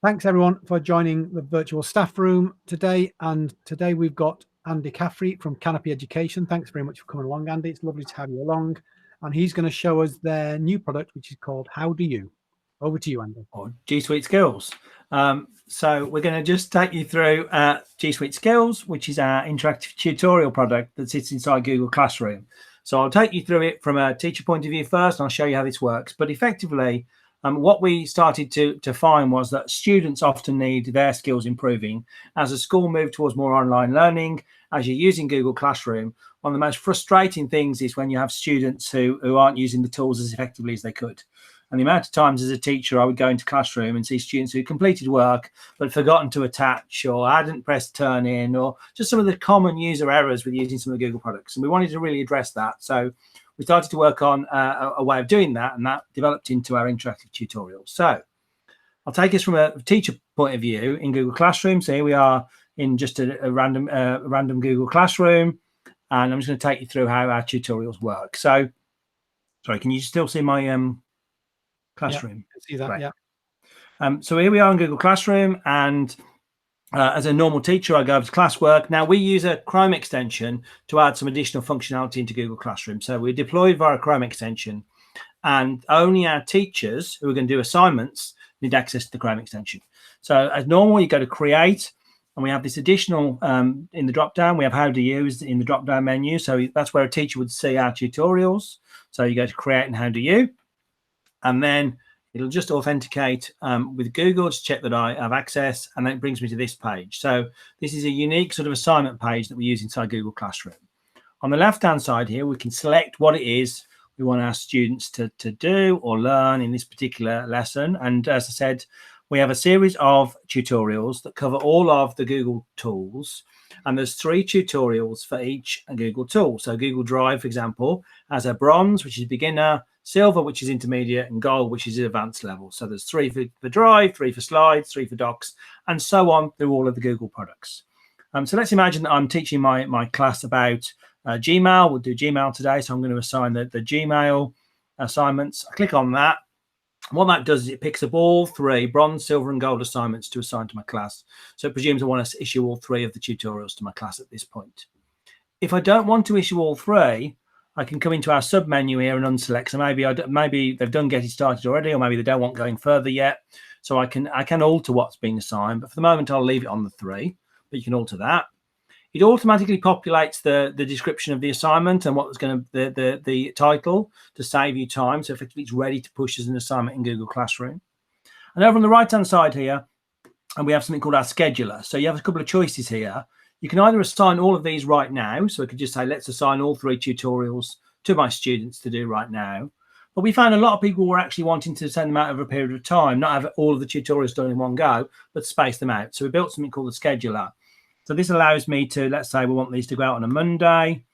Thanks everyone for joining the virtual staff room today. And today we've got Andy Caffrey from Canopy Education. Thanks very much for coming along, Andy. It's lovely to have you along. And he's going to show us their new product, which is called How Do You? Over to you, Andy. Or G Suite Skills. So we're going to just take you through G Suite Skills, which is our interactive tutorial product that sits inside Google Classroom. So I'll take you through it from a teacher point of view first, and I'll show you how this works. But effectively, what we started to find was that students often need their skills improving as the school moved towards more online learning. As you're using Google Classroom, one of the most frustrating things is when you have students who aren't using the tools as effectively as they could. And the amount of times as a teacher I would go into Classroom and see students who completed work but forgotten to attach, or hadn't pressed turn in, or just some of the common user errors with using some of the Google products. And we wanted to really address that. So we started to work on a way of doing that, and that developed into our interactive tutorials. So I'll take us from a teacher point of view in Google Classroom. So here we are in just a random Google Classroom, and I'm just going to take you through how our tutorials work. So, sorry, can you still see my Classroom? Yeah, I see that. Great. Yeah. So here we are in Google Classroom, and as a normal teacher, I go over to classwork. Now we use a Chrome extension to add some additional functionality into Google Classroom. So we're deployed via a Chrome extension, and only our teachers who are going to do assignments need access to the Chrome extension. So as normal, you go to Create, and we have this additional in the drop down. We have How Do You in the drop down menu. So that's where a teacher would see our tutorials. So you go to Create and How Do You, and then it'll just authenticate with Google to check that I have access, and then it brings me to this page. So this is a unique sort of assignment page that we use inside Google Classroom. On the left-hand side here, we can select what it is we want our students to do or learn in this particular lesson. And as I said, we have a series of tutorials that cover all of the Google tools, and there's 3 tutorials for each Google tool. So Google Drive, for example, has a bronze, which is beginner, silver, which is intermediate, and gold, which is advanced level. So there's 3 for Drive, 3 for Slides, 3 for Docs, and so on through all of the Google products. So let's imagine that I'm teaching my class about Gmail. We'll do Gmail today, so I'm going to assign the Gmail assignments. I click on that. What that does is it picks up all 3 bronze, silver, and gold assignments to assign to my class. So it presumes I want to issue all 3 of the tutorials to my class at this point. If I don't want to issue all 3, I can come into our sub menu here and unselect. So maybe they've done Get It Started already, or maybe they don't want going further yet. So I can alter what's being assigned, but for the moment I'll leave it on the 3. But you can alter that. It automatically populates the description of the assignment and what's going to the title to save you time. So effectively it's ready to push as an assignment in Google Classroom. And over on the right-hand side here, and we have something called our scheduler. So you have a couple of choices here. You can either assign all of these right now. So I could just say, let's assign all 3 tutorials to my students to do right now. But we found a lot of people were actually wanting to send them out over a period of time, not have all of the tutorials done in one go, but space them out. So we built something called the scheduler. So this allows me to, let's say we want these to go out on a Monday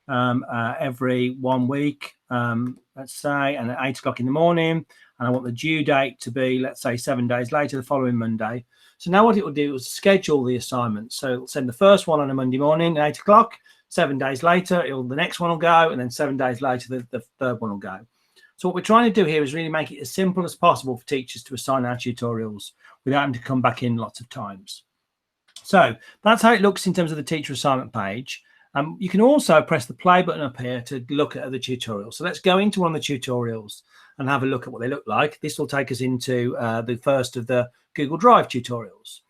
every 1 week, let's say, and at 8 o'clock in the morning. And I want the due date to be, let's say, 7 days later, the following Monday. So now what it will do is schedule the assignment. So it'll send the first one on a Monday morning at 8 o'clock. 7 days later, the next one will go, and then 7 days later, the third one will go. So what we're trying to do here is really make it as simple as possible for teachers to assign our tutorials without having to come back in lots of times. So that's how it looks in terms of the teacher assignment page. You can also press the play button up here to look at other tutorials. So let's go into one of the tutorials and have a look at what they look like. This will take us into the first of the Google Drive tutorials.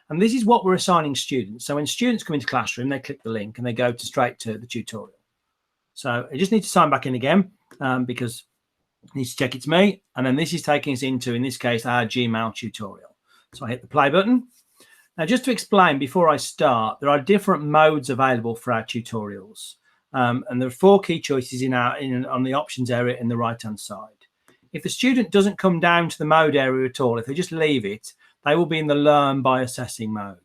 And this is what we're assigning students. So when students come into Classroom, they click the link and they go straight to the tutorial. So I just need to sign back in again because I need to check it's me. And then this is taking us into, in this case, our Gmail tutorial. So I hit the play button. Now, just to explain before I start, there are different modes available for our tutorials. And there are 4 key choices on the options area in the right-hand side. If the student doesn't come down to the mode area at all, if they just leave it, they will be in the Learn by Assessing mode.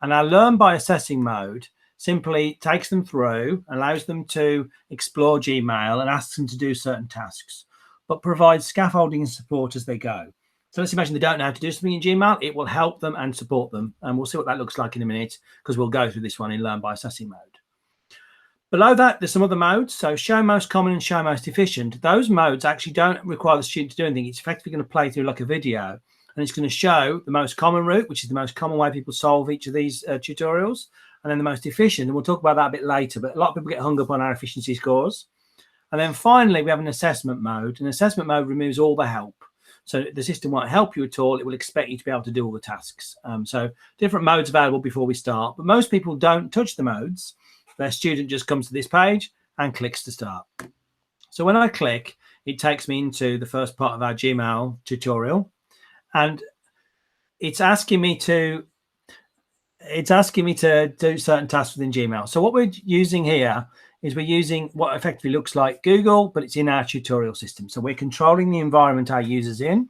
And our Learn by Assessing mode simply takes them through, allows them to explore Gmail and asks them to do certain tasks, but provides scaffolding and support as they go. So let's imagine they don't know how to do something in Gmail. It will help them and support them. And we'll see what that looks like in a minute, because we'll go through this one in Learn by Assessing mode. Below that, there's some other modes. So Show Most Common and Show Most Efficient. Those modes actually don't require the student to do anything. It's effectively going to play through like a video. and it's going to show the most common route, which is the most common way people solve each of these tutorials, and then the most efficient. And we'll talk about that a bit later, but a lot of people get hung up on our efficiency scores. And then finally, we have an assessment mode. An assessment mode removes all the help. So the system won't help you at all. It will expect you to be able to do all the tasks. So different modes available before we start, but most people don't touch the modes. Their student just comes to this page and clicks to start. So when I click, it takes me into the first part of our Gmail tutorial, and it's asking me to do certain tasks within Gmail. So what we're using here is we're using what effectively looks like Google, but it's in our tutorial system. So we're controlling the environment our users in.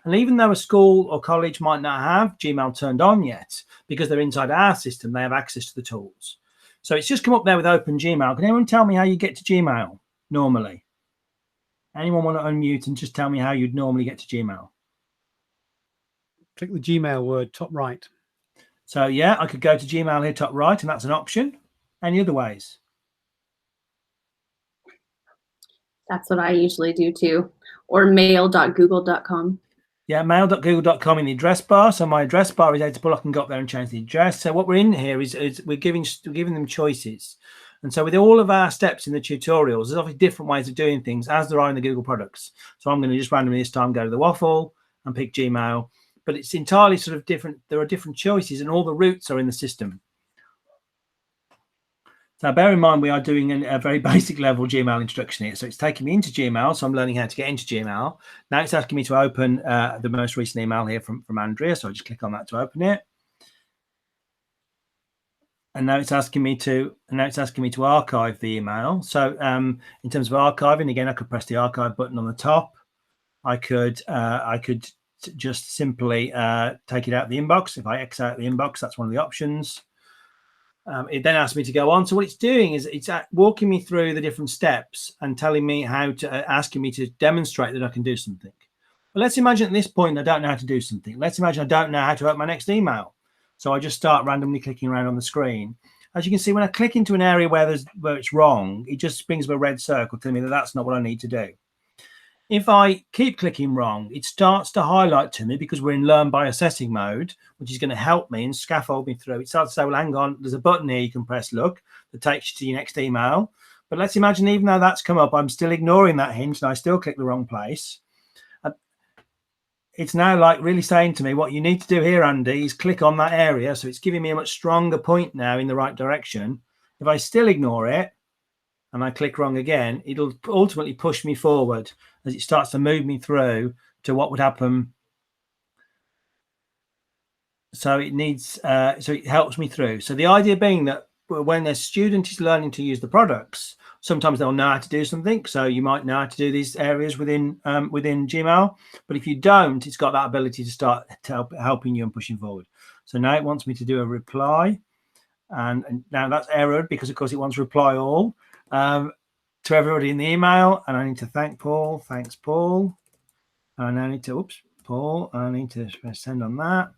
And even though a school or college might not have Gmail turned on yet, because they're inside our system, they have access to the tools. So it's just come up there with open Gmail. Can anyone tell me how you get to Gmail normally? Anyone want to unmute and just tell me how you'd normally get to Gmail? Click the Gmail word, top right. So yeah, I could go to Gmail here, top right, and that's an option. Any other ways? That's what I usually do too. Or mail.google.com. Yeah, mail.google.com in the address bar. So my address bar is editable. I can go up there and change the address. So what we're in here is we're giving them choices. And so with all of our steps in the tutorials, there's obviously different ways of doing things as there are in the Google products. So I'm going to just randomly this time go to the waffle and pick Gmail. But it's entirely sort of different. There are different choices and all the routes are in the system. So bear in mind, we are doing a very basic level Gmail instruction here. So it's taking me into Gmail. So I'm learning how to get into Gmail. Now it's asking me to open the most recent email here from Andrea. So I just click on that to open it. And now it's asking me to archive the email. So in terms of archiving, again, I could press the archive button on the top. I could just simply take it out of the inbox. If I X out the inbox, that's one of the options. It then asks me to go on. So what it's doing is it's walking me through the different steps and telling me how to, asking me to demonstrate that I can do something. But let's imagine at this point, I don't know how to do something. Let's imagine I don't know how to open my next email. So I just start randomly clicking around on the screen. As you can see, when I click into an area where it's wrong, it just brings up a red circle telling me that that's not what I need to do. If I keep clicking wrong, it starts to highlight to me, because we're in learn by assessing mode, which is going to help me and scaffold me through. It starts to say, well, hang on, there's a button here you can press, look, that takes you to your next email. But let's imagine even though that's come up, I'm still ignoring that hint and I still click the wrong place. It's now like really saying to me, what you need to do here, Andy, is click on that area. So it's giving me a much stronger point now in the right direction. If I still ignore it and I click wrong again, it'll ultimately push me forward as it starts to move me through to what would happen. So it needs, so it helps me through. So the idea being that when a student is learning to use the products, sometimes they'll know how to do something. So you might know how to do these areas within Gmail. But if you don't, it's got that ability to start helping you and pushing forward. So now it wants me to do a reply. And now that's errored because, of course, it wants reply all to everybody in the email. And I need to thank Paul. Thanks, Paul. And I need to, Paul. I need to send on that.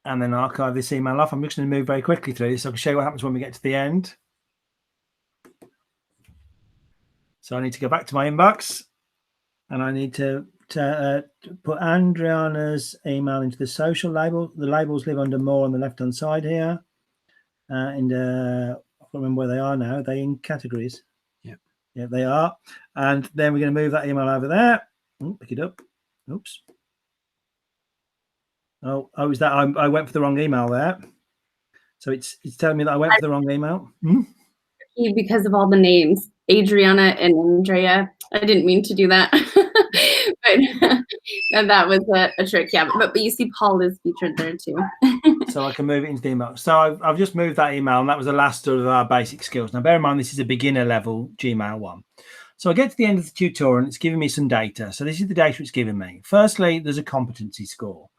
And then archive this email off. I'm just going to move very quickly through this so I can show you what happens when we get to the end. So I need to go back to my inbox and I need to put Andriana's email into the social label. The labels live under more on the left-hand side here. And I can't remember where they are now. Are they in categories? Yeah. Yeah, they are. And then we're going to move that email over there. Oh, pick it up. Oops. Oh, is that I went for the wrong email there. So it's telling me that I went for the wrong email. Because of all the names, Adriana and Andrea. I didn't mean to do that. But that was a trick. Yeah, but you see Paul is featured there too. So I can move it into the email. So I've just moved that email, and that was the last of our basic skills. Now, bear in mind, this is a beginner level Gmail one. So I get to the end of the tutorial, and it's giving me some data. So this is the data it's giving me. Firstly, there's a competency score.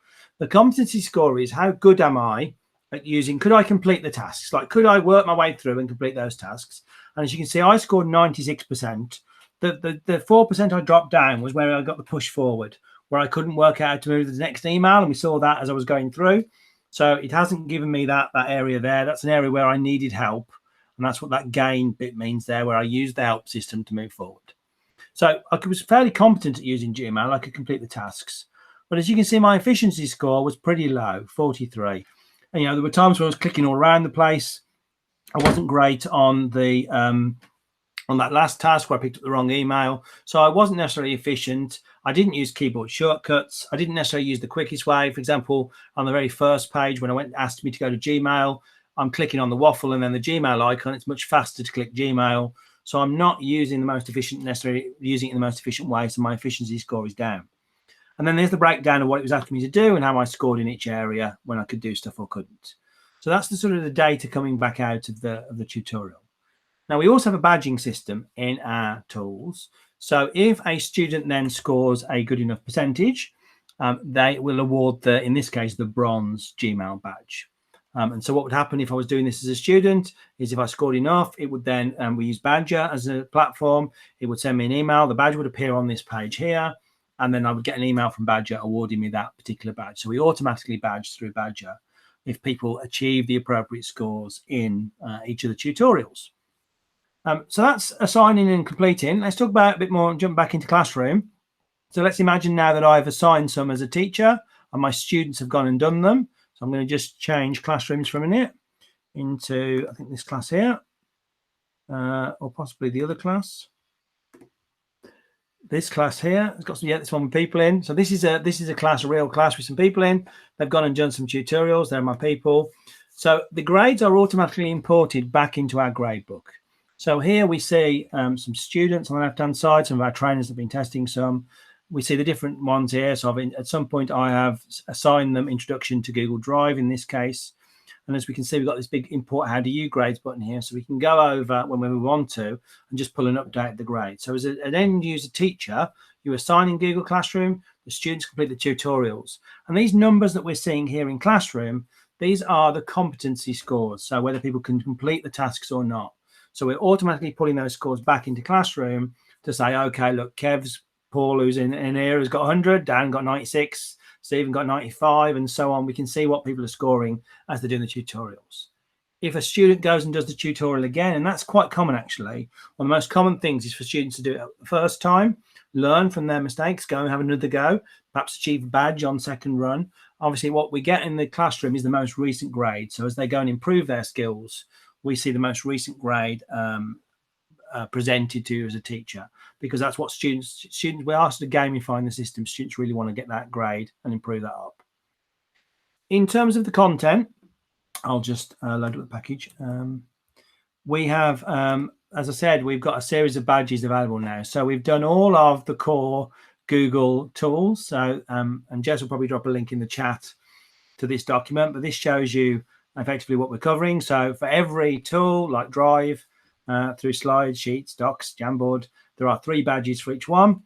The competency score is how good am I at using, could I complete the tasks? Like, could I work my way through and complete those tasks? And as you can see, I scored 96%. The 4% I dropped down was where I got the push forward, where I couldn't work out how to move to the next email. And we saw that as I was going through. So it hasn't given me that area there. That's an area where I needed help. And that's what that gain bit means there, where I used the help system to move forward. So I was fairly competent at using Gmail. I could complete the tasks. But as you can see, my efficiency score was pretty low, 43. And, you know, there were times when I was clicking all around the place. I wasn't great on the on that last task where I picked up the wrong email. So I wasn't necessarily efficient. I didn't use keyboard shortcuts. I didn't necessarily use the quickest way. For example, on the very first page, when I asked me to go to Gmail, I'm clicking on the waffle and then the Gmail icon. It's much faster to click Gmail. So I'm not using the most efficient, necessarily using it in the most efficient way. So my efficiency score is down. And then there's the breakdown of what it was asking me to do and how I scored in each area when I could do stuff or couldn't. So that's the sort of the data coming back out of the tutorial. Now, we also have a badging system in our tools. So if a student then scores a good enough percentage, they will award in this case, the bronze Gmail badge. And so what would happen if I was doing this as a student is if I scored enough, it would then, we use Badger as a platform. It would send me an email. The badge would appear on this page here. And then I would get an email from Badger awarding me that particular badge. So we automatically badge through Badger if people achieve the appropriate scores in each of the tutorials. So that's assigning and completing. Let's talk about a bit more and jump back into Classroom. So let's imagine now that I've assigned some as a teacher and my students have gone and done them. So I'm going to just change classrooms for a minute into, I think, this class here, or possibly the other class. This class here has got some, this one with people in. So this is a class, a real class with some people in. They've gone and done some tutorials. They're my people. So the grades are automatically imported back into our grade book. So here we see some students on the left-hand side. Some of our trainers have been testing some. We see the different ones here. So at some point, I have assigned them Introduction to Google Drive in this case. And as we can see, we've got this big Import How Do You Grades button here. So we can go over when we want to and just pull and update the grade. So as an end user teacher, you assign in Google Classroom, the students complete the tutorials. And these numbers that we're seeing here in Classroom, these are the competency scores. So whether people can complete the tasks or not. So we're automatically pulling those scores back into Classroom to say, okay, look, Paul, who's in here, has got 100, Dan got 96, Stephen got 95, and so on. We can see what people are scoring as they're doing the tutorials. If a student goes and does the tutorial again, and that's quite common actually, one of the most common things is for students to do it the first time, learn from their mistakes, go and have another go, perhaps achieve a badge on second run. Obviously, what we get in the Classroom is the most recent grade. So as they go and improve their skills, we see the most recent grade presented to you as a teacher, because that's what students we're asked to gamify the system. Students really want to get that grade and improve that up. In terms of the content, I'll just load up the package. We have, as I said, we've got a series of badges available now. So we've done all of the core Google tools. So, and Jess will probably drop a link in the chat to this document, but this shows you effectively what we're covering. So for every tool like Drive, through Slides, Sheets, Docs, Jamboard, there are 3 badges for each one,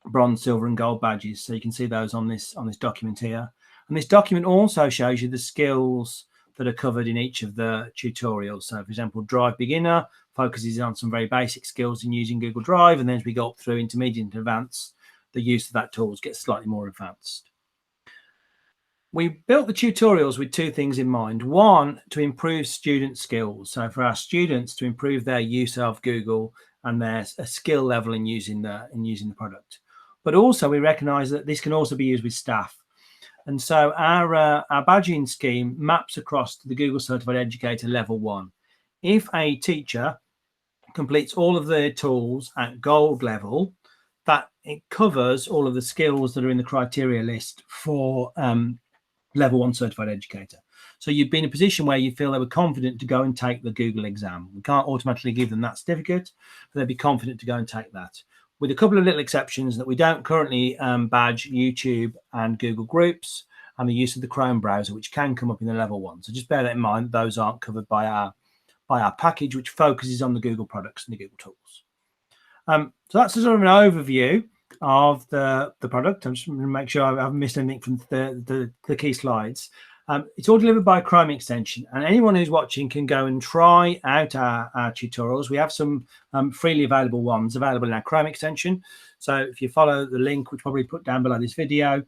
bronze, silver and gold badges. So you can see those on this document here. And this document also shows you the skills that are covered in each of the tutorials. So for example, Drive Beginner focuses on some very basic skills in using Google Drive. And then as we go up through intermediate and advanced, the use of that tools gets slightly more advanced. We built the tutorials with 2 things in mind. One, to improve student skills. So for our students to improve their use of Google and their skill level in using the product. But also we recognize that this can also be used with staff. And so our badging scheme maps across to the Google Certified Educator Level 1. If a teacher completes all of the tools at gold level, that it covers all of the skills that are in the criteria list for Level 1 Certified Educator. So you'd be in a position where you feel they were confident to go and take the Google exam. We can't automatically give them that certificate, but they'd be confident to go and take that. With a couple of little exceptions, that we don't currently badge YouTube and Google Groups and the use of the Chrome browser, which can come up in the Level 1. So just bear that in mind. Those aren't covered by our package, which focuses on the Google products and the Google tools. So that's sort of an overview of the product. I'm just going to make sure I haven't missed anything from the key slides. It's all delivered by a Chrome extension, and anyone who's watching can go and try out our tutorials. We have some freely available ones available in our Chrome extension. So if you follow the link, which probably put down below this video,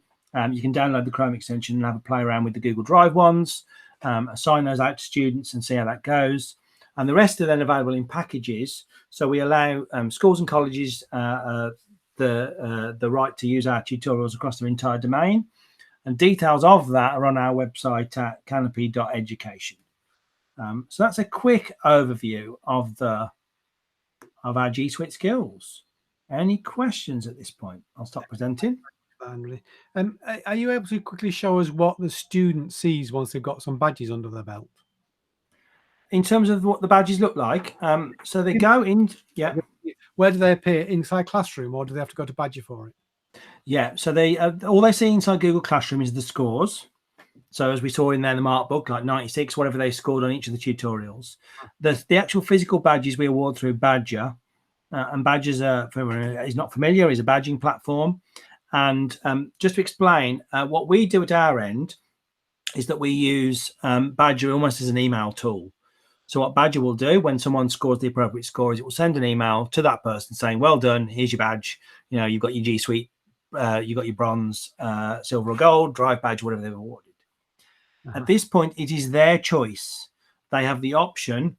you can download the Chrome extension and have a play around with the Google Drive ones, assign those out to students and see how that goes. And the rest are then available in packages. So we allow schools and colleges the right to use our tutorials across their entire domain. And details of that are on our website at canopy.education. So that's a quick overview of our G Suite skills. Any questions at this point? I'll stop presenting. Are you able to quickly show us what the student sees once they've got some badges under their belt? In terms of what the badges look like, so they go in, yeah. Where do they appear? Inside Classroom, or do they have to go to Badger for it? Yeah, so all they see inside Google Classroom is the scores. So as we saw in there, the mark book, like 96, whatever they scored on each of the tutorials. The actual physical badges we award through Badger, and Badger's is not familiar, is a badging platform. And just to explain, what we do at our end is that we use Badger almost as an email tool. So what Badger will do when someone scores the appropriate score is it will send an email to that person saying, well done, here's your badge. You know, you've got your G Suite, you've got your bronze, silver or gold, drive badge, whatever they've awarded. At this point, it is their choice. They have the option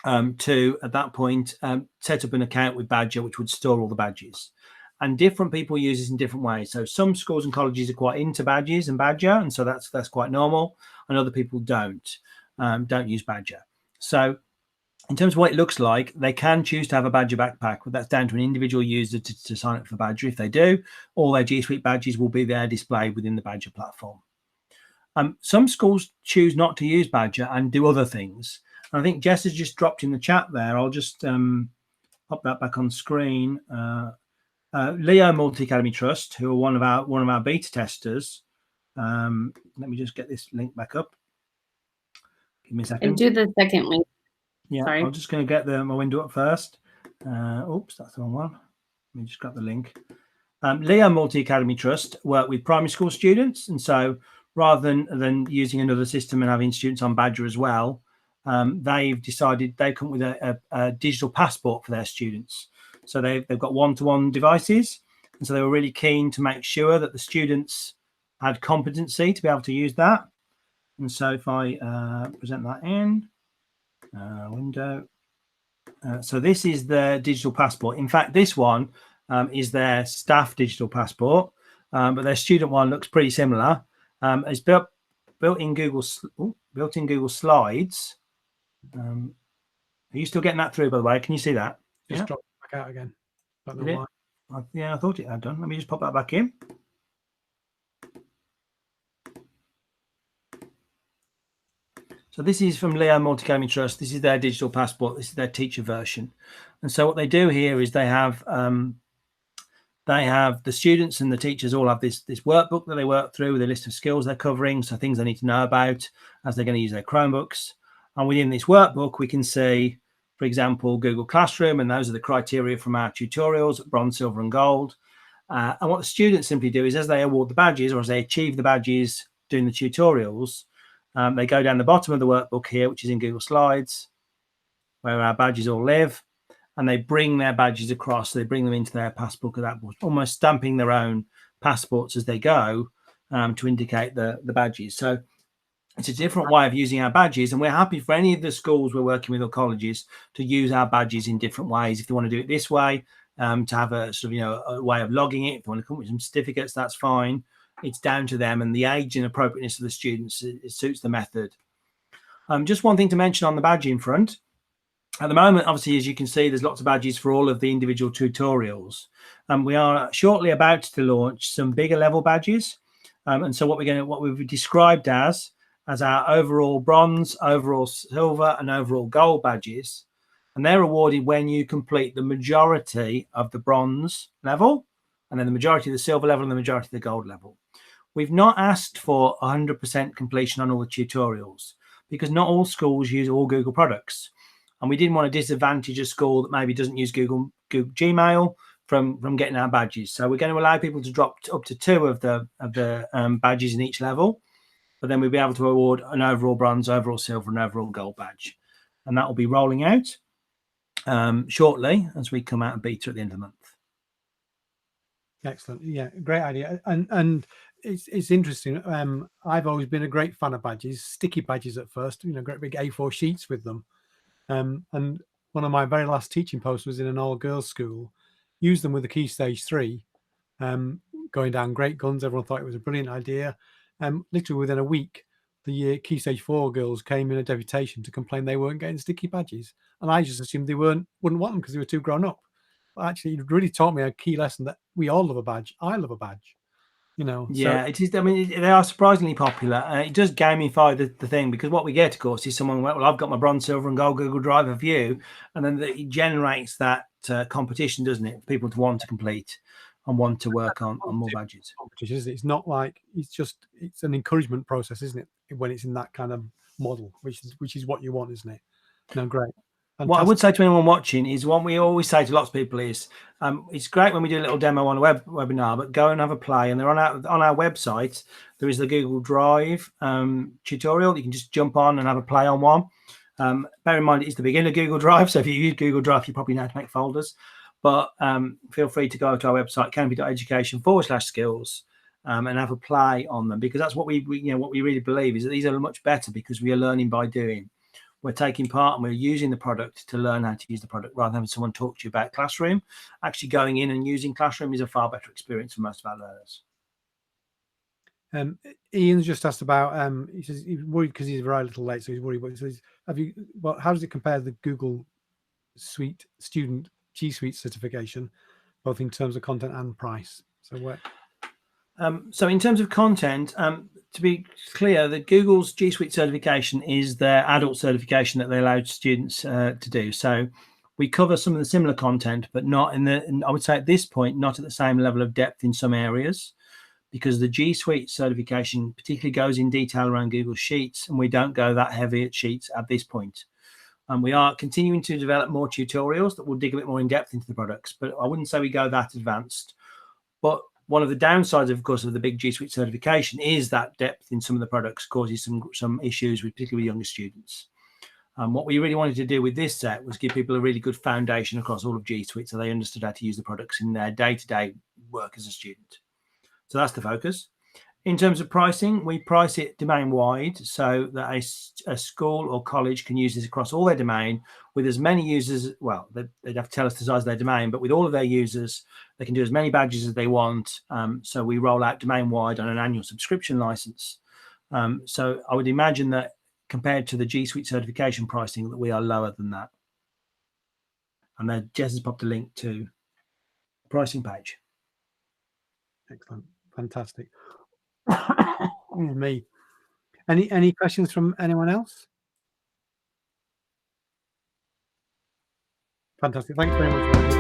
to, at that point, set up an account with Badger, which would store all the badges. And different people use this in different ways. So some schools and colleges are quite into badges and Badger, and so that's quite normal. And other people don't use Badger. So in terms of what it looks like, they can choose to have a Badger backpack, but that's down to an individual user to sign up for Badger. If they do, all their G Suite badges will be there displayed within the Badger platform. Some schools choose not to use Badger and do other things. And I think Jess has just dropped in the chat there. I'll just pop that back on screen. Leo Multi Academy Trust, who are one of our beta testers. Let me just get this link back up. Give me a second. And do the second link. Yeah, sorry. I'm just going to get my window up first. Oops, that's the wrong one. Let me just grab the link. Leo Multi Academy Trust work with primary school students, and so rather than using another system and having students on Badger as well, they've decided they come with a digital passport for their students. So they've got one-to-one devices, and so they were really keen to make sure that the students had competency to be able to use that. And so if I present that in window, so this is the digital passport. In fact, this one is their staff digital passport, but their student one looks pretty similar. It's built in Google Slides. Are you still getting that through, by the way? Can you see that? Just drop it back out again. Don't know why. Yeah, I thought it had done. Let me just pop that back in. So this is from Leo Multi Academy Trust. This is their digital passport. This is their teacher version. And so what they do here is they have the students and the teachers all have this workbook that they work through with a list of skills they're covering, so things they need to know about as they're going to use their Chromebooks. And within this workbook, we can see, for example, Google Classroom, and those are the criteria from our tutorials, bronze, silver, and gold. And what the students simply do is as they award the badges or as they achieve the badges doing the tutorials, they go down the bottom of the workbook here, which is in Google Slides, where our badges all live, and they bring their badges across. They bring them into their passbook, almost stamping their own passports as they go to indicate the badges. So it's a different way of using our badges, and we're happy for any of the schools we're working with or colleges to use our badges in different ways. If they want to do it this way, to have a sort of a way of logging it, if they want to come with some certificates, that's fine. It's down to them and the age and appropriateness of the students. It suits the method. Just one thing to mention on the badging front. At the moment, obviously, as you can see, there's lots of badges for all of the individual tutorials. We are shortly about to launch some bigger level badges. And so what we've described as our overall bronze, overall silver, and overall gold badges. And they're awarded when you complete the majority of the bronze level, and then the majority of the silver level and the majority of the gold level. We've not asked for 100% completion on all the tutorials because not all schools use all Google products. And we didn't want to disadvantage a school that maybe doesn't use Google Gmail from getting our badges. So we're going to allow people to drop up to 2 of the badges in each level, but then we'll be able to award an overall bronze, overall silver, and overall gold badge. And that will be rolling out shortly as we come out of beta at the end of the month. Excellent. Yeah, great idea. And it's interesting. I've always been a great fan of badges, sticky badges at first, great big A4 sheets with them. And one of my very last teaching posts was in an all-girls school. used them with the Key Stage 3, going down great guns. Everyone thought it was a brilliant idea. Literally within a week, the Key Stage 4 girls came in a deputation to complain they weren't getting sticky badges. And I just assumed they wouldn't want them because they were too grown up. But actually, it really taught me a key lesson that we all love a badge. I love a badge. You know, yeah, it is. I mean, they are surprisingly popular. It does gamify the thing, because what we get, of course, is someone, well, I've got my bronze, silver, and gold Google Drive of you, and then it generates that competition, doesn't it? For people to want to complete and want to work on more badges. competition, isn't it? It's not like it's an encouragement process, isn't it? When it's in that kind of model, which is what you want, isn't it? No, great. Fantastic. What I would say to anyone watching is, what we always say to lots of people is, it's great when we do a little demo on a webinar, but go and have a play. And they're on our website. There is the Google Drive tutorial. You can just jump on and have a play on one. Bear in mind, it's the beginner Google Drive. So if you use Google Drive, you probably know how to make folders. But feel free to go to our website, canopy.education/skills, and have a play on them, because that's what we really believe is that these are much better because we are learning by doing. We're taking part and we're using the product to learn how to use the product, rather than having someone talk to you about Classroom. Actually going in and using Classroom is a far better experience for most of our learners. Ian's just asked about, he says he's worried because he's very little late, so he's worried. But he says, how does it compare to the Google Suite student G Suite certification, both in terms of content and price? So where? So in terms of content, to be clear, the Google's G Suite certification is their adult certification that they allow students to do. So we cover some of the similar content, but not I would say at this point, not at the same level of depth in some areas, because the G Suite certification particularly goes in detail around Google Sheets, and we don't go that heavy at Sheets at this point. And we are continuing to develop more tutorials that will dig a bit more in depth into the products, but I wouldn't say we go that advanced. But one of the downsides, of course, of the big G Suite certification is that depth in some of the products causes some issues, particularly with younger students. What we really wanted to do with this set was give people a really good foundation across all of G Suite, so they understood how to use the products in their day-to-day work as a student. So that's the focus. In terms of pricing, we price it domain-wide so that a school or college can use this across all their domain with as many users. Well, they'd have to tell us the size of their domain, but with all of their users, they can do as many badges as they want. So we roll out domain-wide on an annual subscription license. So I would imagine that compared to the G Suite certification pricing, that we are lower than that. And then Jess has popped a link to the pricing page. Excellent. Fantastic. Me. Any questions from anyone else? Fantastic. Thanks very much.